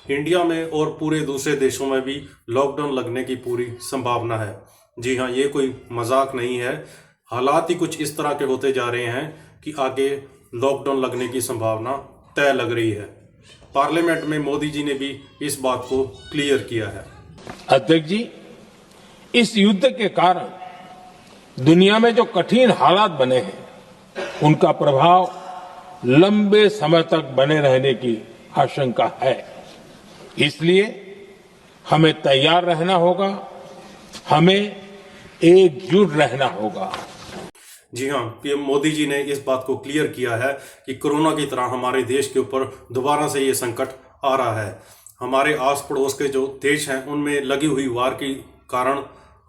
India में और पूरे दूसरे देशों में भी लॉकडाउन लगने की पूरी संभावना है। जी हाँ, ये कोई मजाक नहीं है। हालात ही कुछ इस तरह के होते जा रहे हैं कि आगे लॉकडाउन लगने की संभावना तय लग रही है। पार्लियामेंट में मोदी जी ने भी इस बात को क्लियर किया है। अध्यक्ष जी, इस युद्ध के कारण दुनिया में जो कठिन हालात बने हैं, उनका प्रभाव लंबे समय तक बने रहने की आशंका है। इसलिए हमें तैयार रहना होगा, हमें एकजुट रहना होगा। जी हाँ, पीएम मोदी जी ने इस बात को क्लियर किया है कि कोरोना की तरह हमारे देश के ऊपर दोबारा से ये संकट आ रहा है। हमारे आस पड़ोस के जो देश हैं उनमें लगी हुई वार के कारण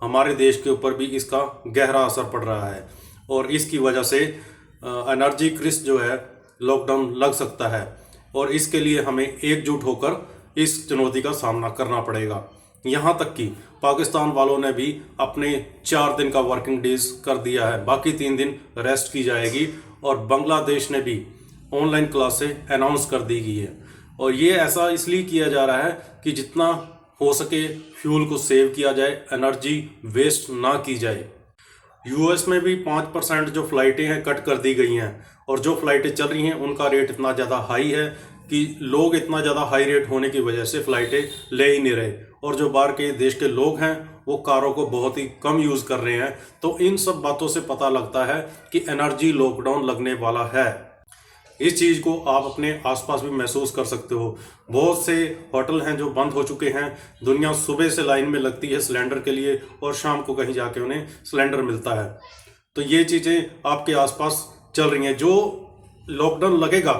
हमारे देश के ऊपर भी इसका गहरा असर पड़ रहा है और इसकी वजह से एनर्जी क्राइसिस जो है लॉकडाउन लग सकता है और इसके लिए हमें एकजुट होकर इस चुनौती का सामना करना पड़ेगा। यहाँ तक कि पाकिस्तान वालों ने भी अपने 4 दिन का वर्किंग डेज कर दिया है, बाकी 3 दिन रेस्ट की जाएगी और बांग्लादेश ने भी ऑनलाइन क्लासें अनाउंस कर दी गई है। और ये ऐसा इसलिए किया जा रहा है कि जितना हो सके फ्यूल को सेव किया जाए, एनर्जी वेस्ट ना की जाए। यूएस में भी 5% जो फ्लाइटें हैं कट कर दी गई हैं और जो फ्लाइटें चल रही हैं उनका रेट इतना ज़्यादा हाई है कि लोग इतना ज़्यादा हाई रेट होने की वजह से फ़्लाइटें ले ही नहीं रहे और जो बाहर के देश के लोग हैं वो कारों को बहुत ही कम यूज़ कर रहे हैं। तो इन सब बातों से पता लगता है कि एनर्जी लॉकडाउन लगने वाला है। इस चीज़ को आप अपने आसपास भी महसूस कर सकते हो। बहुत से होटल हैं जो बंद हो चुके हैं। दुनिया सुबह से लाइन में लगती है सिलेंडर के लिए और शाम को कहीं जाके उन्हें सिलेंडर मिलता है। तो ये चीज़ें आपके आसपास चल रही हैं। जो लॉकडाउन लगेगा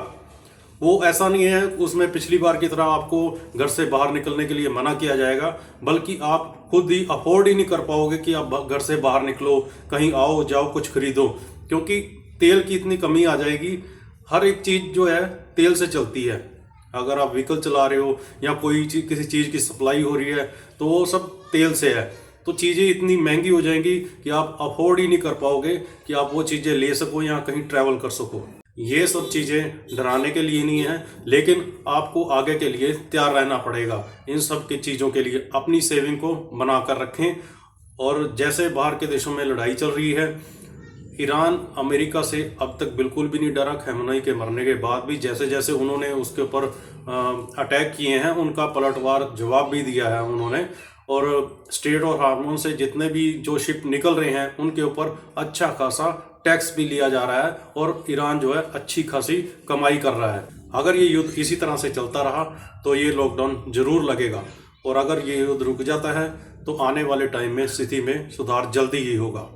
वो ऐसा नहीं है उसमें पिछली बार की तरह आपको घर से बाहर निकलने के लिए मना किया जाएगा, बल्कि आप खुद ही अफोर्ड ही नहीं कर पाओगे कि आप घर से बाहर निकलो, कहीं आओ जाओ कुछ खरीदो, क्योंकि तेल की इतनी कमी आ जाएगी। हर एक चीज़ जो है तेल से चलती है। अगर आप व्हीकल चला रहे हो या कोई चीज़ किसी चीज़ की सप्लाई हो रही है तो वो सब तेल से है। तो चीज़ें इतनी महंगी हो जाएंगी कि आप अफोर्ड ही नहीं कर पाओगे कि आप वो चीज़ें ले सको या कहीं ट्रैवल कर सको। ये सब चीज़ें डराने के लिए नहीं है, लेकिन आपको आगे के लिए तैयार रहना पड़ेगा। इन सब की चीज़ों के लिए अपनी सेविंग को बना कर रखें। और जैसे बाहर के देशों में लड़ाई चल रही है, ईरान अमेरिका से अब तक बिल्कुल भी नहीं डरा। खamenei के मरने के बाद भी जैसे जैसे उन्होंने उसके ऊपर अटैक किए हैं उनका पलटवार जवाब भी दिया है उन्होंने। और स्ट्रेट ऑफ हार्मोज से जितने भी जो शिप निकल रहे हैं उनके ऊपर अच्छा खासा टैक्स भी लिया जा रहा है और ईरान जो है अच्छी खासी कमाई कर रहा है। अगर ये युद्ध इसी तरह से चलता रहा तो ये लॉकडाउन जरूर लगेगा और अगर ये युद्ध रुक जाता है तो आने वाले टाइम में स्थिति में सुधार जल्दी ही होगा।